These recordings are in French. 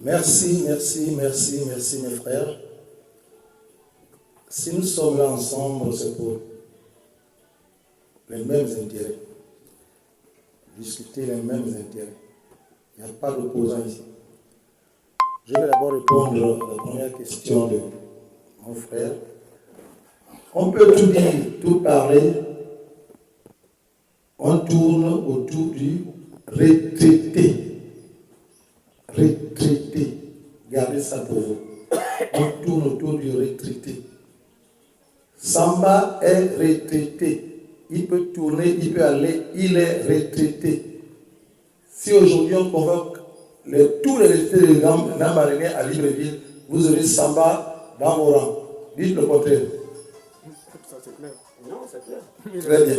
Merci, mes frères. Si nous sommes là ensemble, c'est pour les mêmes intérêts. Discuter les mêmes intérêts. Il n'y a pas d'opposant ici. Je vais d'abord répondre à la première question de mon frère. On peut tout dire, tout parler. On tourne autour du retraité. Retraité. Gardez ça pour vous. On tourne autour du retraité. Samba est retraité. Il peut tourner, il peut aller, il est retraité. Si aujourd'hui on convoque tous les retraités de Namaréné à Libreville, vous aurez Samba dans vos rangs. Dites le contraire. Ça c'est clair. Non, c'est clair. Très bien.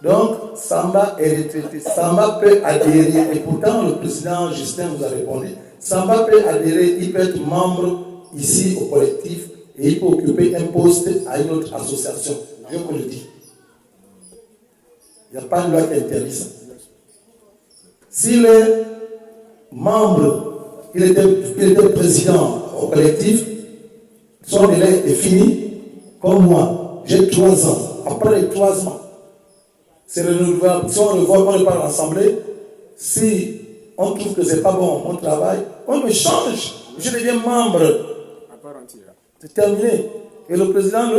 Donc, Samba est retraité. Samba peut adhérer. Et pourtant, le président Justin vous a répondu. Samba peut adhérer, il peut être membre ici au collectif et il peut occuper un poste à une autre association. Je vous le dis. Il n'y a pas de loi qui interdit ça. S'il est membre, il était président au collectif, son délai est fini, comme moi, j'ai 3 ans. Après les 3 ans, c'est renouvelable. Si on le voit, on n'est pas rassemblé. Si on trouve que ce n'est pas bon mon travail, on me change. Je deviens membre. À part entière. C'est terminé. Et le président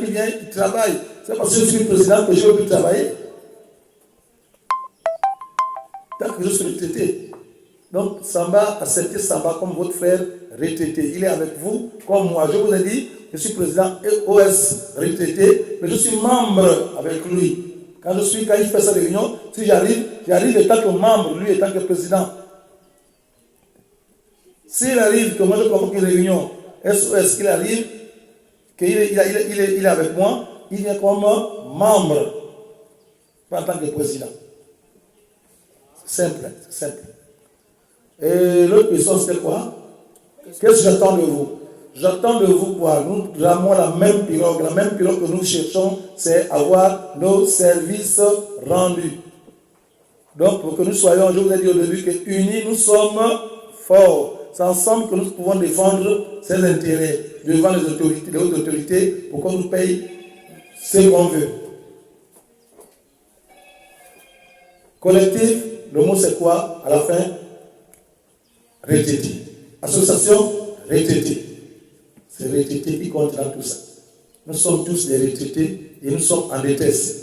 qui vient, il travaille. C'est parce que je suis président que je ne veux plus travailler. Tant que je suis retraité. Donc, Samba, acceptez Samba comme votre frère retraité. Il est avec vous, comme moi. Je vous ai dit, je suis président OS retraité, mais je suis membre avec lui. Quand il fait sa réunion, si j'arrive en tant que membre, lui en tant que président. S'il arrive que moi je convoque une réunion, est-ce qu'il arrive qu'il est avec moi, il vient comme membre, pas en tant que président. Simple. Et l'autre question, c'était quoi? Qu'est-ce que j'attends de vous? J'attends de vous quoi? Nous avons la même pirogue que nous cherchons, c'est avoir nos services rendus. Donc, pour que nous soyons, je vous ai dit au début que unis, nous sommes forts. C'est ensemble que nous pouvons défendre ces intérêts devant les hautes autorités, pour qu'on nous paye ce qu'on veut. Collectif, le mot c'est quoi? À la fin, retraité. Association, retraité. C'est les retraités qui comptent dans tout ça. Nous sommes tous des retraités et nous sommes en détresse.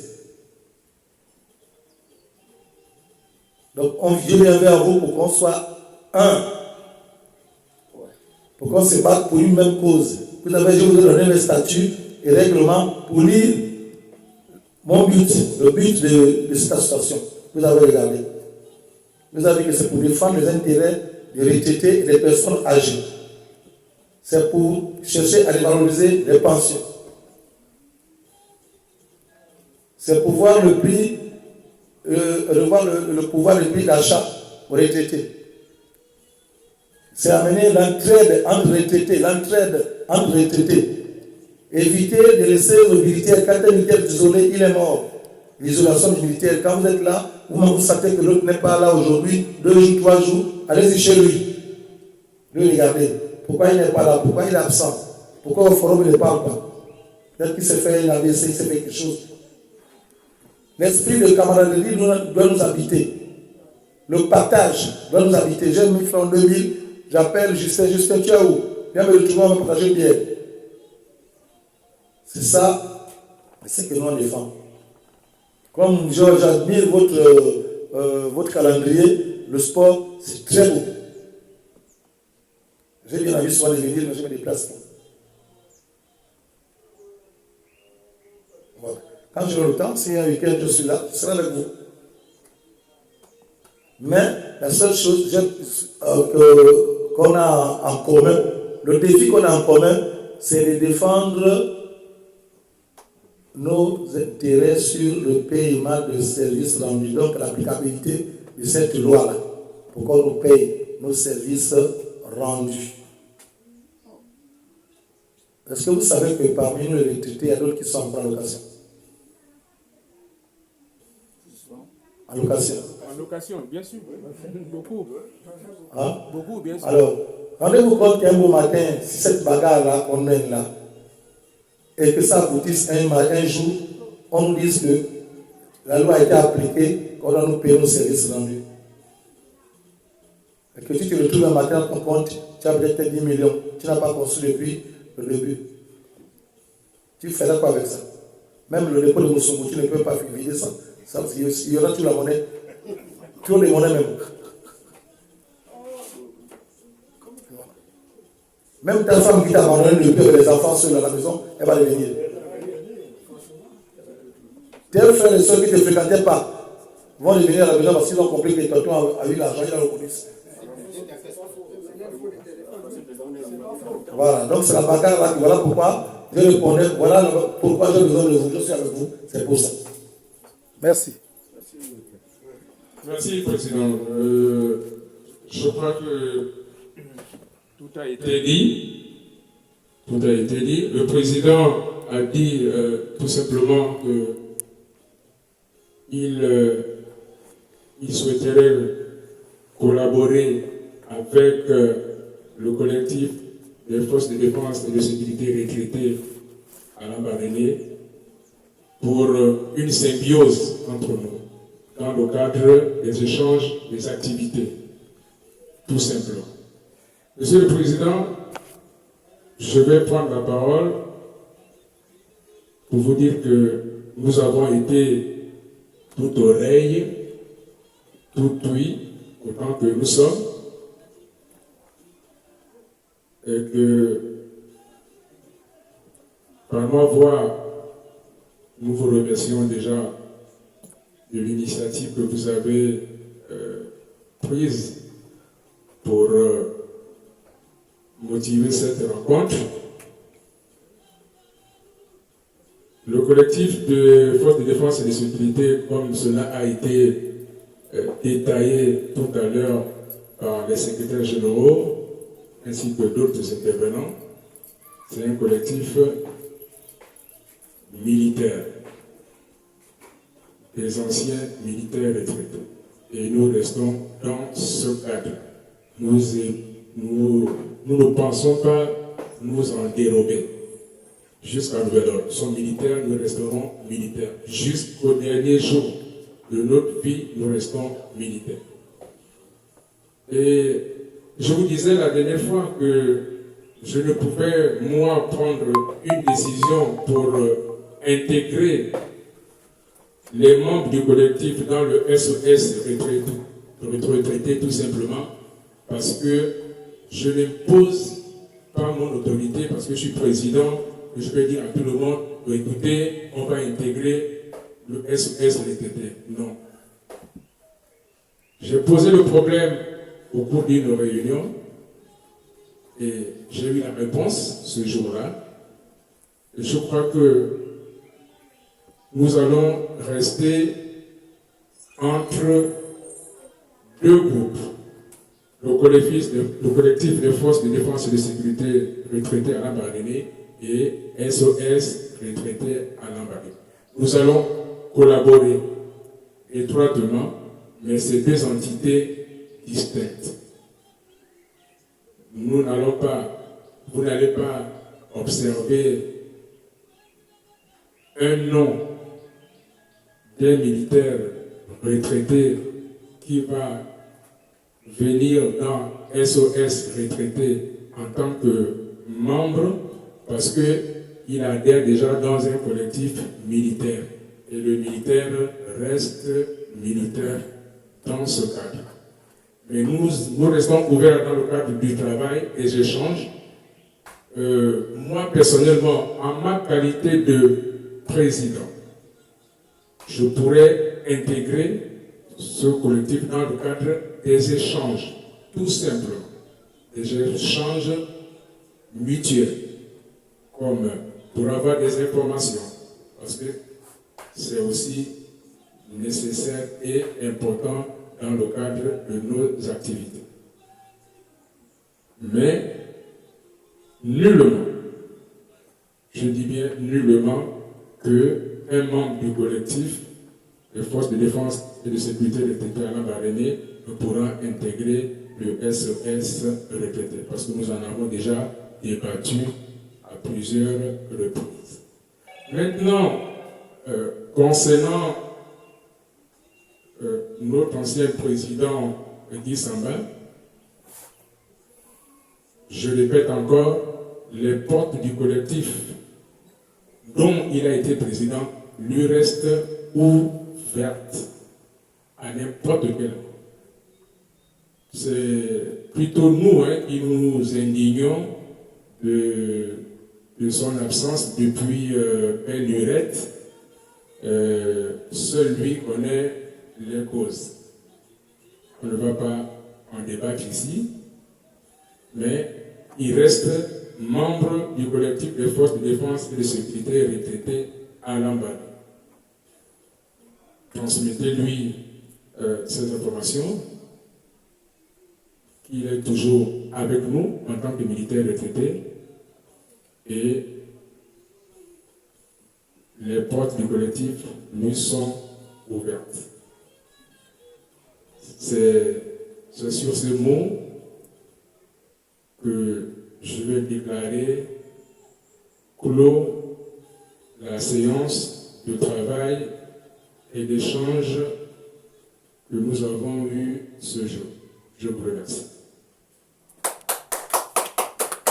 Donc, je viens vers vous pour qu'on soit un. Pour qu'on se batte pour une même cause. Je vous ai donné mes statuts et règlements pour lire mon but, le but de cette association. Vous avez regardé. Vous avez dit que c'est pour défendre les intérêts des retraités et des personnes âgées. C'est pour chercher à dévaloriser les pensions. C'est pour voir le prix, revoir le pouvoir, le prix d'achat aux retraités. C'est amener l'entraide entre retraités. Éviter de laisser le militaire, quand un militaire est isolé, il est mort. L'isolation du militaire, quand vous êtes là, vous sentez que l'autre n'est pas là aujourd'hui, 2 jours, 3 jours, allez-y chez lui. Lui, regardez. Pourquoi il n'est pas là? Pourquoi il est absent? Pourquoi au forum il ne parle pas? Peut-être qu'il s'est fait une AVC, il s'est fait quelque chose. L'esprit de camaraderie doit nous habiter. Le partage doit nous habiter. J'ai mis en 2000, j'appelle Justin, tu es où? Viens me retrouver, on va partager bien. C'est ça, c'est que nous on défend. Comme j'admire votre calendrier, le sport, c'est très beau. J'ai bien envie souvent de venir, mais je me déplace. Voilà. Quand j'aurai le temps, s'il y a un week-end, je suis là, je serai avec vous. Mais la seule chose qu'on a en commun, le défi qu'on a en commun, c'est de défendre nos intérêts sur le paiement de services rendus, donc l'applicabilité de cette loi-là, pour qu'on nous paye nos services rendus. Est-ce que vous savez que parmi nous les retraités, il y a d'autres qui sont en allocation? En location. En location, bien sûr. Beaucoup. Hein? Beaucoup, bien sûr. Alors, rendez-vous compte qu'un beau matin, si cette bagarre-là qu'on mène là, et que ça aboutisse un jour, on nous dise que la loi a été appliquée, qu'on doit nous payer nos services rendus. Et que tu te retrouves un matin dans ton compte, tu as peut-être 10 millions, tu n'as pas construit depuis le début. Tu feras quoi avec ça? Même le dépôt de Moussongou, tu ne peux pas vider ça. Il y aura toute la monnaie. Tout les monnaies même. Même ta femme qui t'a abandonné le père et les enfants seuls à la maison, elle va devenir. Tes frères et soeurs qui ne te fréquentaient pas vont devenir à la maison parce qu'ils ont compris que tonton a eu l'argent, il a le police. Voilà, donc c'est la bagarre là, voilà pourquoi je répondais, voilà pourquoi j'ai besoin de vous, je suis avec vous, c'est pour ça. Merci. Merci, Président. Je crois que tout a été dit. Tout a été dit. Le Président a dit tout simplement qu'il souhaiterait collaborer avec le collectif des forces de défense et de sécurité retraitées à Lambaréné pour une symbiose entre nous dans le cadre des échanges, des activités, tout simplement. Monsieur le Président, je vais prendre la parole pour vous dire que nous avons été tout oreille, tout ouïe, autant que nous sommes, et que par ma voix, nous vous remercions déjà de l'initiative que vous avez prise pour motiver cette rencontre. Le collectif de forces de défense et de sécurité, comme cela a été détaillé tout à l'heure par les secrétaires généraux ainsi que d'autres intervenants, c'est un collectif militaire, des anciens militaires retraités. Et nous restons dans ce cadre. Nous ne pensons pas nous en dérober. Jusqu'à nouvel ordre. Nous sommes militaires, nous resterons militaires. Jusqu'au dernier jour de notre vie, nous restons militaires. Et je vous disais la dernière fois que je ne pouvais, moi, prendre une décision pour intégrer les membres du collectif dans le SOS retraité tout simplement parce que je n'impose pas mon autorité parce que je suis président et je peux dire à tout le monde, écoutez, on va intégrer le SOS retraité. Non. J'ai posé le problème au cours d'une réunion et j'ai eu la réponse ce jour-là. Et je crois que nous allons rester entre deux groupes. Le collectif des forces de défense et de sécurité retraités à Lambaréné et SOS retraités à Lambaréné. Nous allons collaborer étroitement, mais c'est deux entités distinctes. Vous n'allez pas observer un nom d'un militaire retraité qui va venir dans SOS retraité en tant que membre parce qu'il adhère déjà dans un collectif militaire. Et le militaire reste militaire dans ce cadre. Mais nous restons ouverts dans le cadre du travail, des échanges. Moi, personnellement, en ma qualité de président, je pourrais intégrer ce collectif dans le cadre des échanges, tout simplement, des échanges mutuels, comme pour avoir des informations, parce que c'est aussi nécessaire et important dans le cadre de nos activités. Mais nullement, je dis bien nullement, qu'un membre du collectif les forces de défense et de sécurité retraitées à Lambaréné pourra intégrer le SOS retraité, parce que nous en avons déjà débattu à plusieurs reprises. Maintenant, concernant notre ancien président Guy Samba, je répète encore, les portes du collectif dont il a été président lui restent ouvertes à n'importe quel. C'est plutôt nous qui nous indignons de son absence depuis belle lurette. Seul lui connaît les causes. On ne va pas en débattre ici, mais il reste membre du collectif des forces de défense et de sécurité retraités à Lambaréné. Transmettez-lui ces informations, qu'il est toujours avec nous en tant que militaire retraité, et les portes du collectif lui sont ouvertes. C'est sur ces mots que je vais déclarer clos la séance de travail et d'échange que nous avons eue ce jour. Je vous remercie.